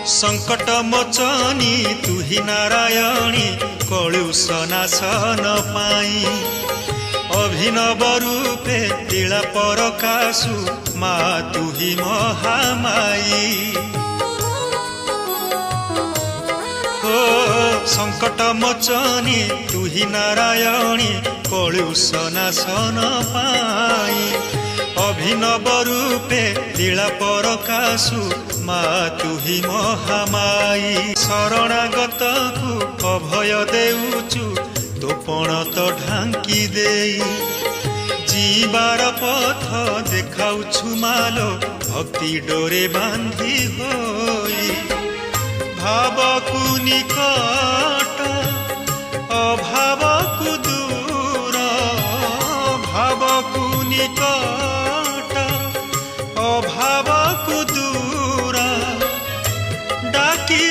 संकट मोचनी तुही नारायणी कलुषनाशन पाई अभिनव रूपे तिला परकाशु मा तुही महामाई हो संकट मोचनी तुही नारायणी कलुषनाशन पाई अभिनव रूपे लीला परकाशु मा तुही महामाई शरणागत को अभय देउचु तोपण तो ढांकी देई जीवार पथ देखाउछु मालो भक्ति डोरे बांधी होई भावकु निकट अभावकु दूर भावकु निकट अभावकु दूर डाकी